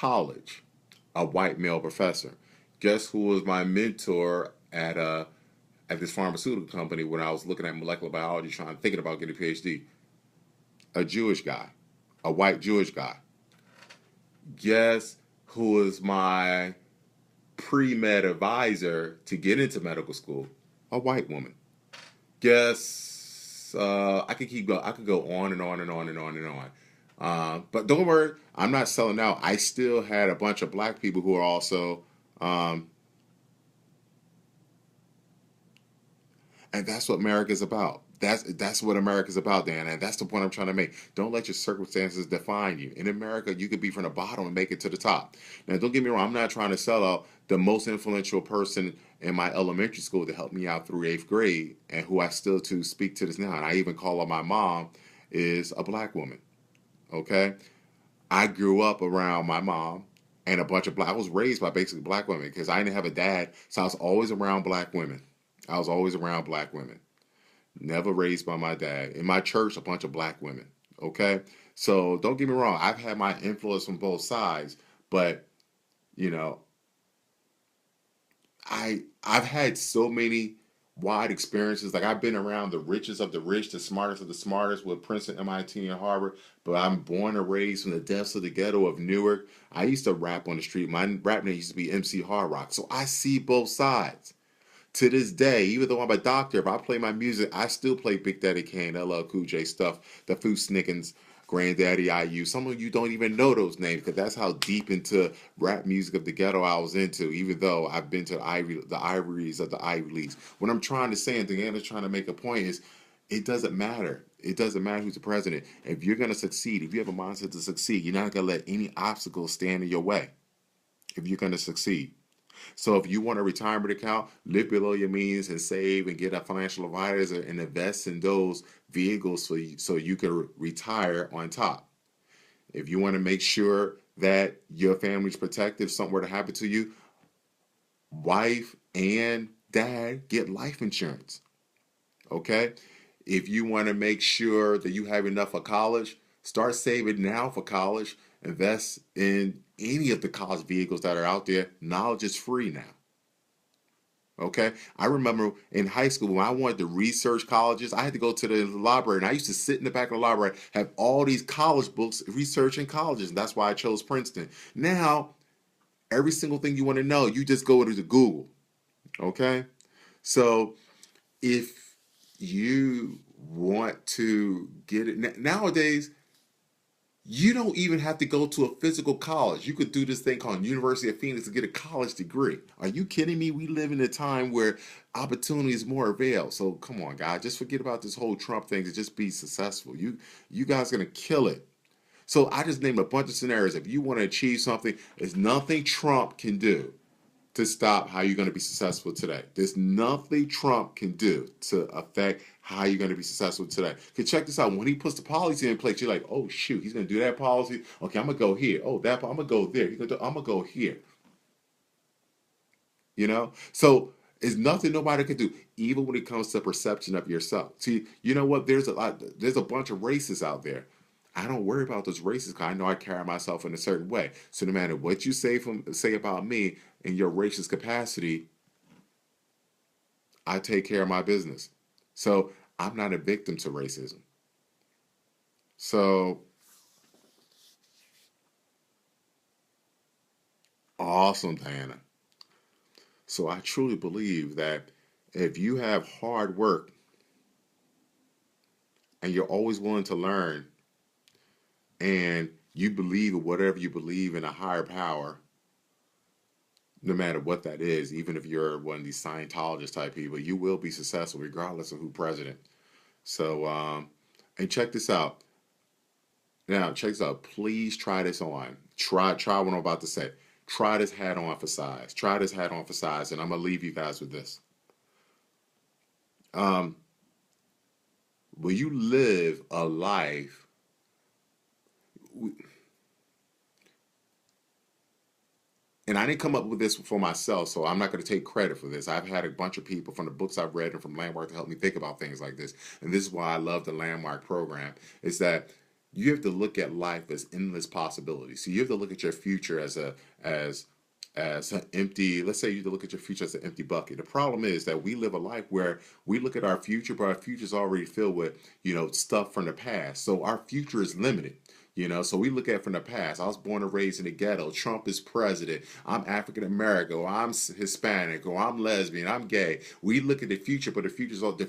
college, a white male professor. Guess who was my mentor at this pharmaceutical company when I was looking at molecular biology, thinking about getting a PhD? A Jewish guy, a white Jewish guy. Guess who was my pre-med advisor to get into medical school? A white woman. Guess I could keep going. I could go on and on and on and on and on. But don't worry, I'm not selling out. I still had a bunch of black people who are also, um, and that's what America's about. That's what America's about, Dan, and that's the point I'm trying to make. Don't let your circumstances define you. In America, you could be from the bottom and make it to the top. Now, don't get me wrong. I'm not trying to sell out. The most influential person in my elementary school to help me out through eighth grade, and who I still to speak to this now, and I even call her my mom, is a black woman. Okay, I grew up around my mom and a bunch of black. I was raised by basically black women because I didn't have a dad, so I was always around black women. I was always around black women. Never raised by my dad. In my church, a bunch of black women. Okay, so don't get me wrong. I've had my influence from both sides, but you know, I've had so many wide experiences. Like I've been around the richest of the rich, the smartest of the smartest with Princeton, MIT, and Harvard. But I'm born and raised from the depths of the ghetto of Newark. I used to rap on the street. My rap name used to be MC Hard Rock. So I see both sides. To this day, even though I'm a doctor, if I play my music, I still play Big Daddy Kane, LL Cool J stuff, the Foo Snickens, Granddaddy IU. Some of you don't even know those names because that's how deep into rap music of the ghetto I was into, even though I've been to the ivories of the Ivy Leagues. What I'm trying to say, and Deanna's trying to make a point, is it doesn't matter. It doesn't matter who's the president. If you're going to succeed, if you have a mindset to succeed, you're not going to let any obstacles stand in your way if you're going to succeed. So if you want a retirement account, live below your means and save and get a financial advisor and invest in those vehicles so you can retire on top. If you want to make sure that your family's protected if something were to happen to you, wife and dad get life insurance. Okay? If you want to make sure that you have enough for college, start saving now for college. Invest in any of the college vehicles that are out there. Knowledge is free now. Okay, I remember in high school when I wanted to research colleges, I had to go to the library, and I used to sit in the back of the library, have all these college books researching colleges, and that's why I chose Princeton. Now, every single thing you want to know, you just go to Google. Okay, so if you want to get it nowadays, you don't even have to go to a physical college. You could do this thing called University of Phoenix to get a college degree. Are you kidding me? We live in a time where opportunity is more available. So come on, guys, just forget about this whole Trump thing and just be successful. You guys are gonna kill it. So I just named a bunch of scenarios. If you want to achieve something, there's nothing Trump can do to stop how you're going to be successful today. There's nothing Trump can do to affect how you're going to be successful today. Because check this out. When he puts the policy in place, you're like, oh, shoot, he's going to do that policy. Okay, I'm going to go here. Oh, I'm going to go there. I'm going to go here. You know? So it's nothing nobody can do, even when it comes to perception of yourself. See, you know what? There's a bunch of racists out there. I don't worry about those races because I know I carry myself in a certain way. So no matter what you say about me in your racist capacity, I take care of my business. So I'm not a victim to racism. So awesome, Diana. So I truly believe that if you have hard work and you're always willing to learn and you believe in whatever you believe in a higher power, no matter what that is, even if you're one of these Scientologist type people, you will be successful regardless of who president. So, and check this out. Now, check this out. Please try this on. Try what I'm about to say. Try this hat on for size. Try this hat on for size, and I'm gonna leave you guys with this. Um, will you live a life? And I didn't come up with this for myself, so I'm not going to take credit for this. I've had a bunch of people from the books I've read and from Landmark to help me think about things like this. And this is why I love the Landmark program, is that You have to look at life as endless possibilities. So you have to look at your future as as an empty. Let's say you have to look at your future as an empty bucket. The problem is that we live a life where we look at our future, but our future is already filled with stuff from the past. So our future is limited. So we look at from the past. I was born and raised in the ghetto. Trump is president. I'm African American, or I'm Hispanic, or I'm lesbian. I'm gay. We look at the future, but the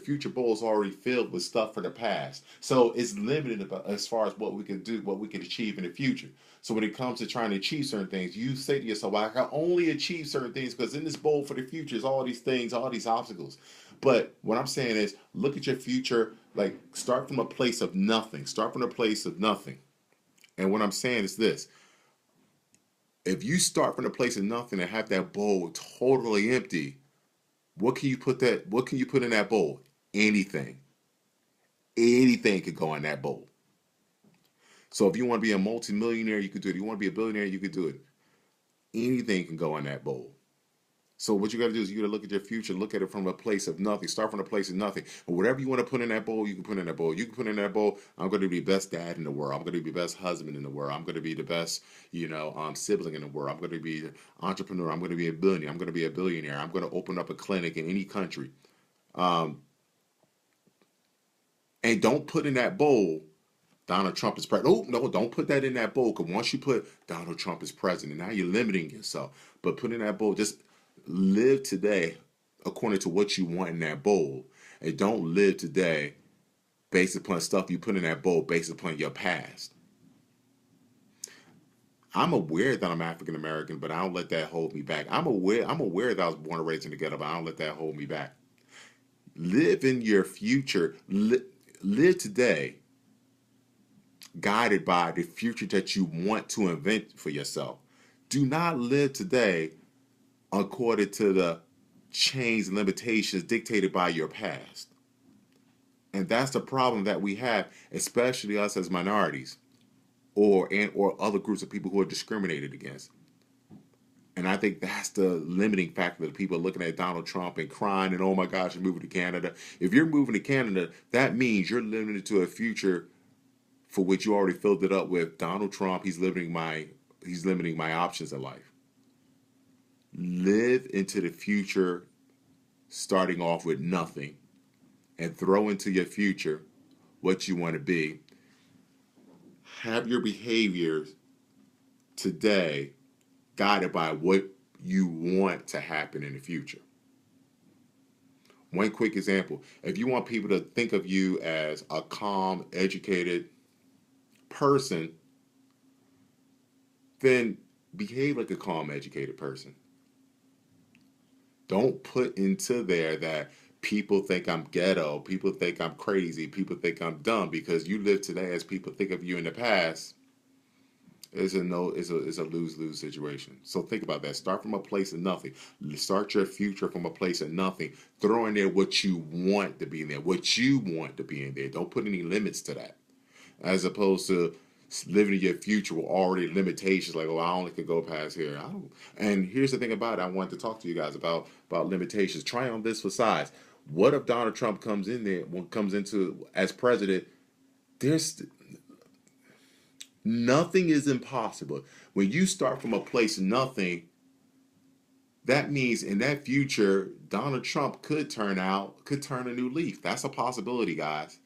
future bowl is already filled with stuff from the past. So it's limited about, as far as what we can do, what we can achieve in the future. So when it comes to trying to achieve certain things, you say to yourself, well, I can only achieve certain things because in this bowl for the future is all these things, all these obstacles. But what I'm saying is, look at your future, like start from a place of nothing. Start from a place of nothing. And what I'm saying is this: if you start from a place of nothing and have that bowl totally empty, what can you put in that bowl? Anything. Anything could go in that bowl. So if you want to be a multimillionaire, you could do it. If you want to be a billionaire, you could do it. Anything can go in that bowl. So what you got to do is you got to look at your future, look at it from a place of nothing. Start from a place of nothing. And whatever you want to put in that bowl, you can put in that bowl. You can put in that bowl. I'm going to be the best dad in the world. I'm going to be the best husband in the world. I'm going to be the best, sibling in the world. I'm going to be an entrepreneur. I'm going to be a billionaire. I'm going to be a billionaire. I'm going to open up a clinic in any country. Um, and don't put in that bowl Donald Trump is president. Oh, no, don't put that in that bowl. Because once you put Donald Trump is president, now you're limiting yourself. But put in that bowl, just live today according to what you want in that bowl. And don't live today based upon stuff you put in that bowl based upon your past. I'm aware that I'm African American, but I don't let that hold me back. I'm aware that I was born and raised in the ghetto, but I don't let that hold me back. Live in your future. Live today guided by the future that you want to invent for yourself. Do not live today according to the chains and limitations dictated by your past. And that's the problem that we have, especially us as minorities or other groups of people who are discriminated against. And I think that's the limiting factor that people are looking at Donald Trump and crying and, oh my gosh, you're moving to Canada. If you're moving to Canada, that means you're limited to a future for which you already filled it up with Donald Trump. He's limiting my options in life. Live into the future starting off with nothing and throw into your future what you want to be. Have your behaviors today guided by what you want to happen in the future. One quick example: if you want people to think of you as a calm, educated person, then behave like a calm, educated person. Don't put into there that people think I'm ghetto, people think I'm crazy, people think I'm dumb because you live today as people think of you in the past. It's a lose-lose situation. So think about that. Start from a place of nothing. Start your future from a place of nothing. Throw in there what you want to be in there, what you want to be in there. Don't put any limits to that. As opposed to living in your future with already limitations, like, oh, I only could go past here. I don't. And here's the thing about it: I wanted to talk to you guys about limitations. Try on this for size. What if Donald Trump comes into as president? There's nothing is impossible. When you start from a place of nothing, that means in that future, Donald Trump could turn a new leaf. That's a possibility, guys.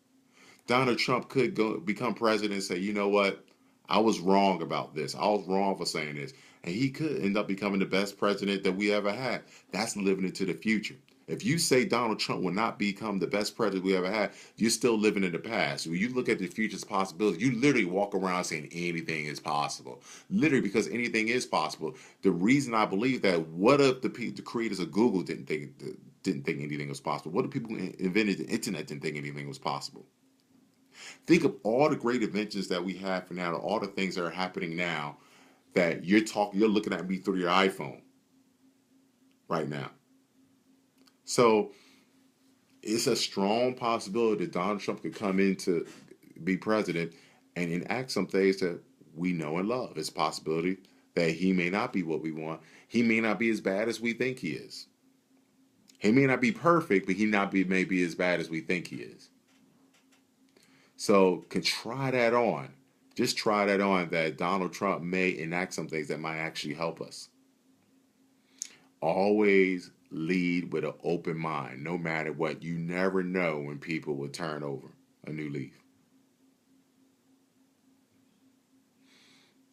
Donald Trump could go become president and say, you know what, I was wrong about this. I was wrong for saying this. And he could end up becoming the best president that we ever had. That's living into the future. If you say Donald Trump will not become the best president we ever had, you're still living in the past. When you look at the future's possibilities, you literally walk around saying anything is possible. Literally, because anything is possible. The reason I believe that, what if the creators of Google didn't think anything was possible? What if people who invented the internet didn't think anything was possible? Think of all the great inventions that we have for now, all the things that are happening now that you're looking at me through your iPhone right now. So it's a strong possibility that Donald Trump could come in to be president and enact some things that we know and love. It's a possibility that he may not be what we want. He may not be as bad as we think he is. He may not be perfect, but may be as bad as we think he is. So can try that on. Just try that on, that Donald Trump may enact some things that might actually help us. Always lead with an open mind, no matter what. You never know when people will turn over a new leaf.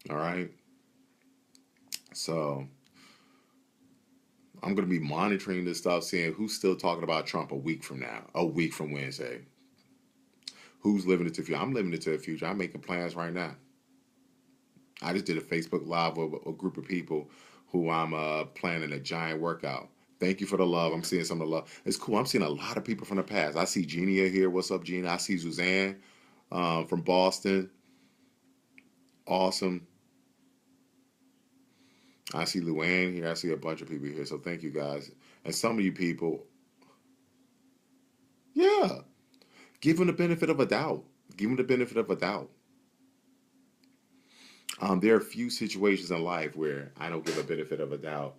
All right. So I'm going to be monitoring this stuff, seeing who's still talking about Trump a week from now, a week from Wednesday. Who's living into the future? I'm living into the future. I'm making plans right now. I just did a Facebook Live with a group of people who I'm planning a giant workout. Thank you for the love. I'm seeing some of the love. It's cool. I'm seeing a lot of people from the past. I see Genia here. What's up, Gina? I see Suzanne from Boston. Awesome. I see Luann here. I see a bunch of people here. So thank you guys. And some of you people, yeah, give them the benefit of a doubt. Give them the benefit of a doubt. There are a few situations in life where I don't give a benefit of a doubt.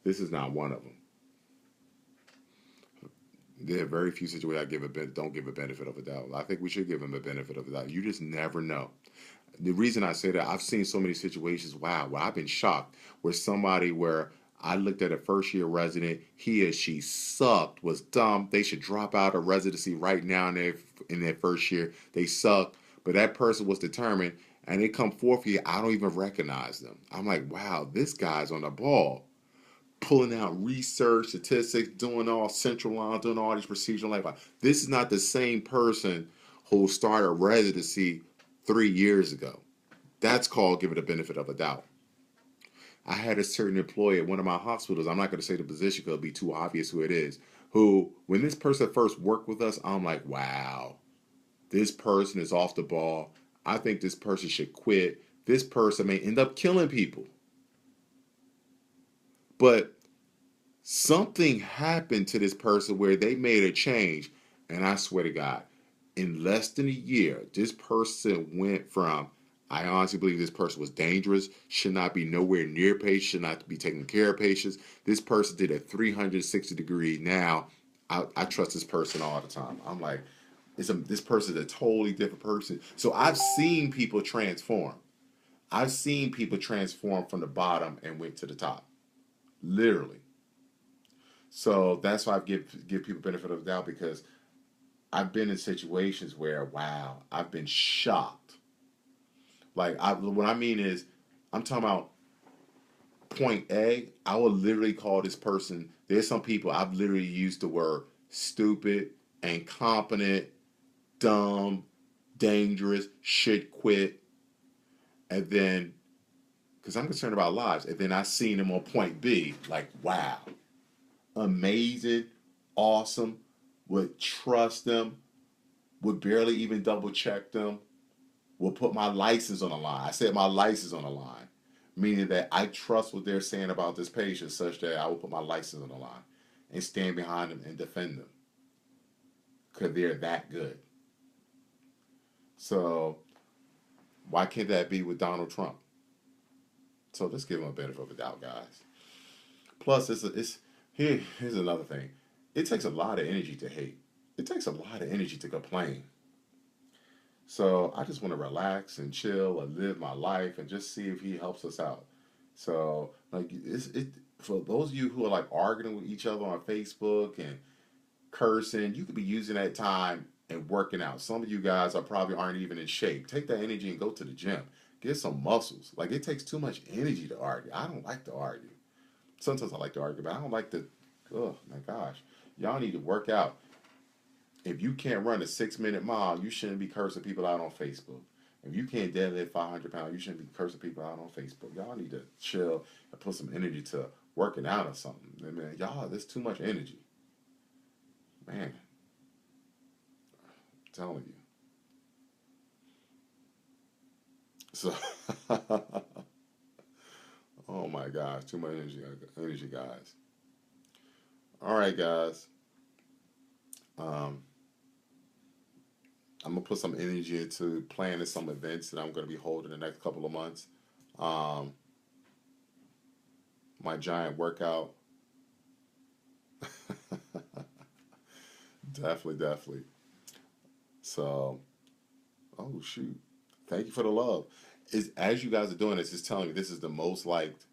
This is not one of them. There are very few situations don't give a benefit of a doubt. I think we should give them a benefit of a doubt. You just never know. The reason I say that, I've seen so many situations, wow, where I've been shocked, where I looked at a first year resident, he or she sucked, was dumb, they should drop out of residency right now in their first year. They suck, but that person was determined, and they come fourth year, I don't even recognize them. I'm like, wow, this guy's on the ball, pulling out research, statistics, doing all central line, doing all these procedures. Like, this is not the same person who started residency 3 years ago. That's called give it a benefit of a doubt. I had a certain employee at one of my hospitals. I'm not going to say the position because it'll be too obvious who it is. Who, when this person first worked with us, I'm like, wow, this person is off the ball. I think this person should quit. This person may end up killing people. But something happened to this person where they made a change. And I swear to God, in less than a year, this person went from, I honestly believe this person was dangerous, should not be nowhere near patients, should not be taking care of patients. This person did a 360-degree. Now, I trust this person all the time. I'm like, this person is a totally different person. So I've seen people transform. I've seen people transform from the bottom and went to the top. Literally. So that's why I give people benefit of the doubt, because I've been in situations where, wow, I've been shocked. Like, what I mean is, I'm talking about point A. I will literally call this person. There's some people I've literally used the word stupid, incompetent, dumb, dangerous, should quit, and then because I'm concerned about lives, and then I seen them on point B, like, wow, amazing, awesome, would trust them, would barely even double check them, will put my license on the line. I said my license on the line, meaning that I trust what they're saying about this patient such that I will put my license on the line and stand behind them and defend them because they're that good. So why can't that be with Donald Trump? So let's give him a benefit of the doubt, guys. Plus, here's another thing. It takes a lot of energy to hate. It takes a lot of energy to complain. So I just want to relax and chill and live my life and just see if he helps us out. So like for those of you who are like arguing with each other on Facebook and cursing, you could be using that time and working out. Some of you guys are probably aren't even in shape. Take that energy and go to the gym. Get some muscles. Like, it takes too much energy to argue. I don't like to argue. Sometimes I like to argue, but I don't like to. Oh my gosh, y'all need to work out. If you can't run a 6 minute mile, you shouldn't be cursing people out on Facebook. If you can't deadlift 500 pounds, you shouldn't be cursing people out on Facebook. Y'all need to chill and put some energy to working out or something. Man, y'all, there's too much energy. Man, I'm telling you. So, oh my gosh, too much energy, guys. All right, guys. Um, I'm gonna put some energy into planning some events that I'm gonna be holding the next couple of months. Um, my giant workout. Definitely, definitely. So, oh shoot. Thank you for the love. Is as you guys are doing this, it's telling me this is the most liked